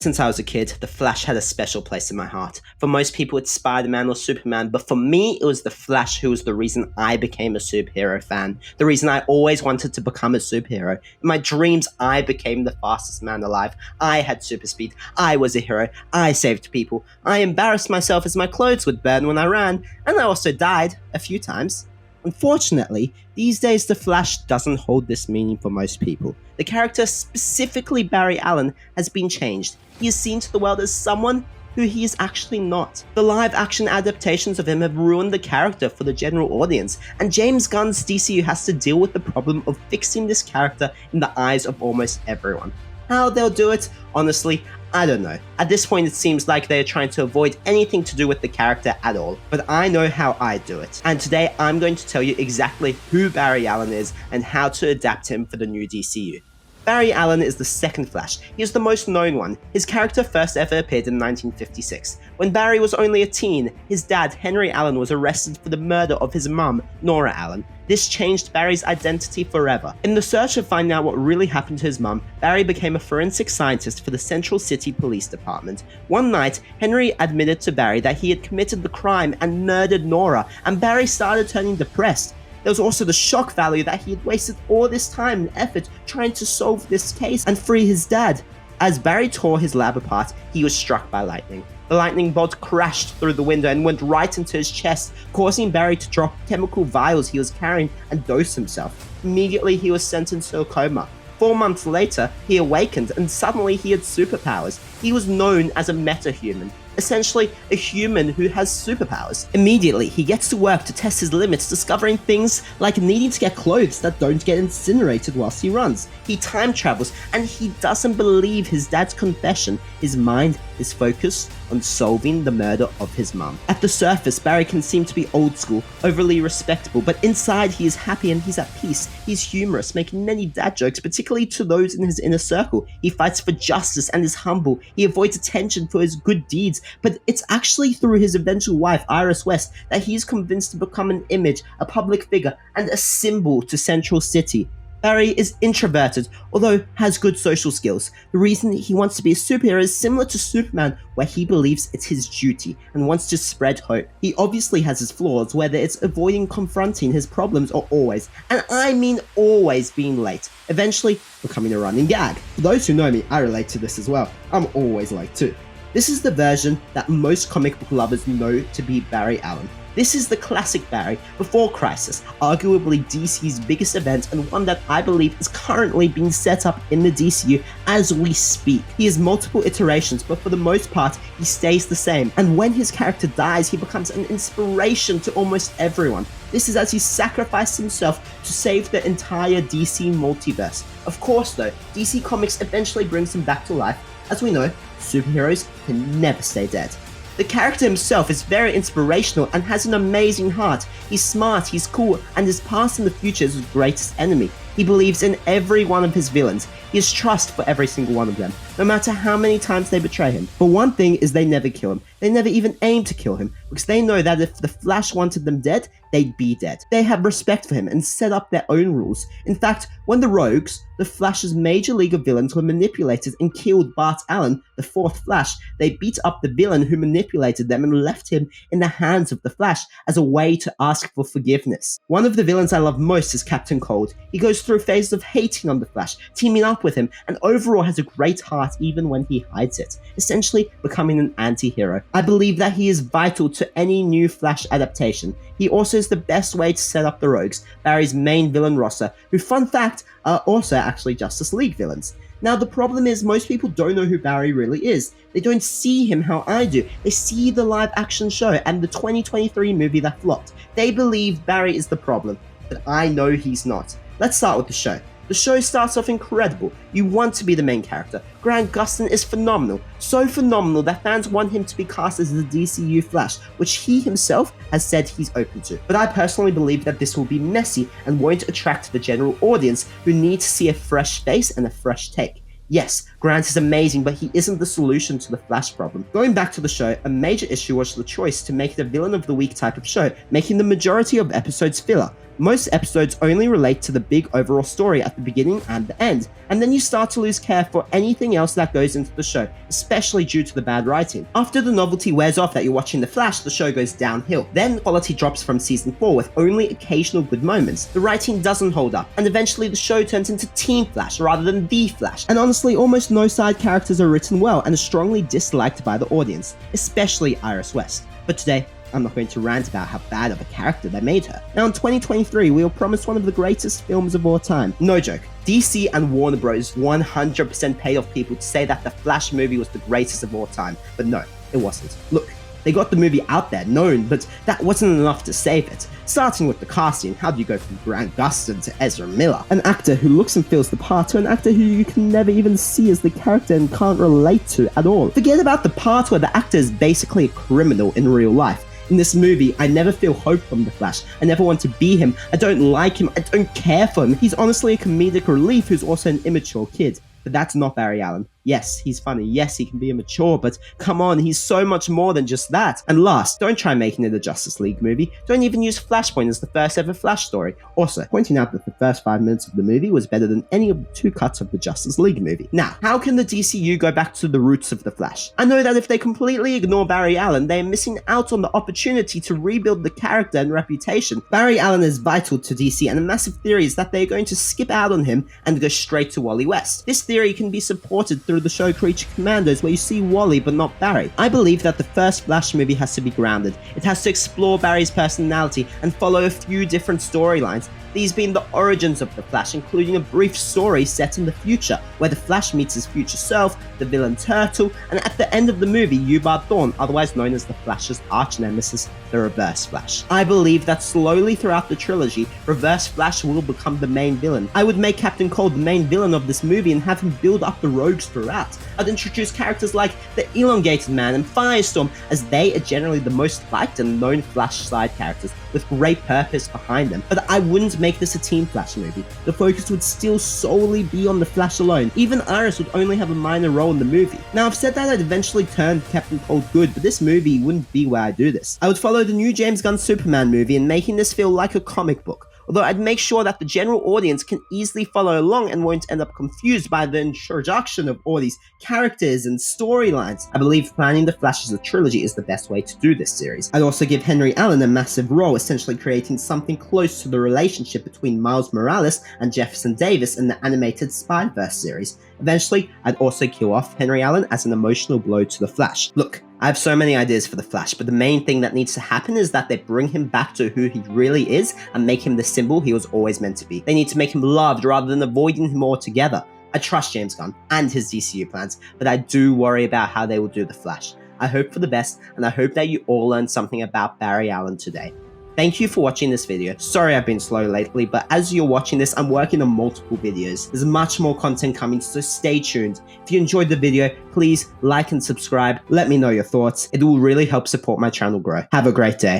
Since I was a kid, the Flash had a special place in my heart. For most people, it's Spider-Man or Superman, but for me, it was the Flash who was the reason I became a superhero fan. The reason I always wanted to become a superhero. In my dreams, I became the fastest man alive. I had super speed. I was a hero. I saved people. I embarrassed myself as my clothes would burn when I ran, and I also died a few times. Unfortunately, these days the Flash doesn't hold this meaning for most people. The character, specifically Barry Allen, has been changed. He is seen to the world as someone who he is actually not. The live-action adaptations of him have ruined the character for the general audience, and James Gunn's DCU has to deal with the problem of fixing this character in the eyes of almost everyone. How they'll do it, honestly, I don't know. At this point, it seems like they are trying to avoid anything to do with the character at all, but I know how I do it. And today, I'm going to tell you exactly who Barry Allen is and how to adapt him for the new DCU. Barry Allen is the second Flash. He is the most known one. His character first ever appeared in 1956. When Barry was only a teen, his dad, Henry Allen, was arrested for the murder of his mum, Nora Allen. This changed Barry's identity forever. In the search of finding out what really happened to his mum, Barry became a forensic scientist for the Central City Police Department. One night, Henry admitted to Barry that he had committed the crime and murdered Nora, and Barry started turning depressed. There was also the shock value that he had wasted all this time and effort trying to solve this case and free his dad. As Barry tore his lab apart, he was struck by lightning. The lightning bolt crashed through the window and went right into his chest, causing Barry to drop chemical vials he was carrying and dose himself. Immediately, he was sent into a coma. 4 months later, he awakened and suddenly he had superpowers. He was known as a metahuman, essentially a human who has superpowers. Immediately, he gets to work to test his limits, discovering things like needing to get clothes that don't get incinerated whilst he runs. He time travels, and he doesn't believe his dad's confession. His mind is focused on solving the murder of his mum. At the surface, Barry can seem to be old school, overly respectable, but inside he is happy and he's at peace. He's humorous, making many dad jokes, particularly to those in his inner circle. He fights for justice and is humble. He avoids attention for his good deeds, but it's actually through his eventual wife, Iris West, that he is convinced to become an image, a public figure, and a symbol to Central City. Barry is introverted, although has good social skills. The reason he wants to be a superhero is similar to Superman, where he believes it's his duty and wants to spread hope. He obviously has his flaws, whether it's avoiding confronting his problems or always, and I mean always, being late, eventually becoming a running gag. For those who know me, I relate to this as well. I'm always late too. This is the version that most comic book lovers know to be Barry Allen. This is the classic Barry before Crisis, arguably DC's biggest event and one that I believe is currently being set up in the DCU as we speak. He has multiple iterations, but for the most part, he stays the same. And when his character dies, he becomes an inspiration to almost everyone. This is as he sacrificed himself to save the entire DC multiverse. Of course though, DC Comics eventually brings him back to life. As we know, superheroes can never stay dead. The character himself is very inspirational and has an amazing heart. He's smart, he's cool, and his past and the future is his greatest enemy. He believes in every one of his villains. He has trust for every single one of them, no matter how many times they betray him. But one thing is they never kill him. They never even aim to kill him, because they know that if the Flash wanted them dead, they'd be dead. They have respect for him and set up their own rules. In fact, when the Rogues, the Flash's major league of villains, were manipulated and killed Bart Allen, the fourth Flash, they beat up the villain who manipulated them and left him in the hands of the Flash as a way to ask for forgiveness. One of the villains I love most is Captain Cold. He goes through phases of hating on the Flash, teaming up with him, and overall has a great heart even when he hides it, essentially becoming an anti-hero. I believe that he is vital to any new Flash adaptation. He also is the best way to set up the Rogues, Barry's main villain roster, who, fun fact, are also actually Justice League villains. Now the problem is most people don't know who Barry really is. They don't see him how I do. They see the live action show and the 2023 movie that flopped. They believe Barry is the problem, but I know he's not. Let's start with the show. The show starts off incredible. You want to be the main character. Grant Gustin is phenomenal. So phenomenal that fans want him to be cast as the DCU Flash, which he himself has said he's open to. But I personally believe that this will be messy and won't attract the general audience who need to see a fresh face and a fresh take. Yes, Grant is amazing, but he isn't the solution to the Flash problem. Going back to the show, a major issue was the choice to make it a villain of the week type of show, making the majority of episodes filler. Most episodes only relate to the big overall story at the beginning and the end, and then you start to lose care for anything else that goes into the show, especially due to the bad writing. After the novelty wears off that you're watching The Flash, the show goes downhill. Then quality drops from season 4 with only occasional good moments. The writing doesn't hold up, and eventually the show turns into Team Flash rather than The Flash. And honestly, almost no side characters are written well and are strongly disliked by the audience, especially Iris West. But today, I'm not going to rant about how bad of a character they made her. Now in 2023, we were promised one of the greatest films of all time. No joke. DC and Warner Bros. 100% paid off people to say that the Flash movie was the greatest of all time. But no, it wasn't. Look, they got the movie out there, known, but that wasn't enough to save it. Starting with the casting, how do you go from Grant Gustin to Ezra Miller? An actor who looks and feels the part to an actor who you can never even see as the character and can't relate to at all. Forget about the part where the actor is basically a criminal in real life. In this movie, I never feel hope from the Flash. I never want to be him. I don't like him. I don't care for him. He's honestly a comedic relief who's also an immature kid. But that's not Barry Allen. Yes, he's funny. Yes, he can be immature, but come on, he's so much more than just that. And last, don't try making it a Justice League movie. Don't even use Flashpoint as the first ever Flash story. Also, pointing out that the first 5 minutes of the movie was better than any of the 2 cuts of the Justice League movie. Now, how can the DCU go back to the roots of the Flash? I know that if they completely ignore Barry Allen, they are missing out on the opportunity to rebuild the character and reputation. Barry Allen is vital to DC, and a massive theory is that they are going to skip out on him and go straight to Wally West. This theory can be supported through the show Creature Commandos, where you see Wally but not Barry. I believe that the first Flash movie has to be grounded. It has to explore Barry's personality and follow a few different storylines, these being the origins of the Flash, including a brief story set in the future, where the Flash meets his future self, the villain Turtle, and at the end of the movie, Eobard Thawne, otherwise known as the Flash's arch-nemesis, the Reverse Flash. I believe that slowly throughout the trilogy, Reverse Flash will become the main villain. I would make Captain Cold the main villain of this movie and have him build up the rogues throughout. I'd introduce characters like the Elongated Man and Firestorm, as they are generally the most liked and known Flash side characters, with great purpose behind them. But I wouldn't make this a Team Flash movie. The focus would still solely be on the Flash alone. Even Iris would only have a minor role in the movie. Now, I've said that I'd eventually turn Captain Cold good, but this movie wouldn't be where I do this. I would follow the new James Gunn Superman movie and making this feel like a comic book, although I'd make sure that the general audience can easily follow along and won't end up confused by the introduction of all these characters and storylines. I believe planning the Flash as a trilogy is the best way to do this series. I'd also give Henry Allen a massive role, essentially creating something close to the relationship between Miles Morales and Jefferson Davis in the animated Spider-Verse series. Eventually, I'd also kill off Henry Allen as an emotional blow to the Flash. Look, I have so many ideas for the Flash, but the main thing that needs to happen is that they bring him back to who he really is and make him the symbol he was always meant to be. They need to make him loved rather than avoiding him altogether. I trust James Gunn and his DCU plans, but I do worry about how they will do the Flash. I hope for the best, and I hope that you all learned something about Barry Allen today. Thank you for watching this video. Sorry I've been slow lately, but as you're watching this, I'm working on multiple videos. There's much more content coming, so stay tuned. If you enjoyed the video, please like and subscribe. Let me know your thoughts. It will really help support my channel grow. Have a great day.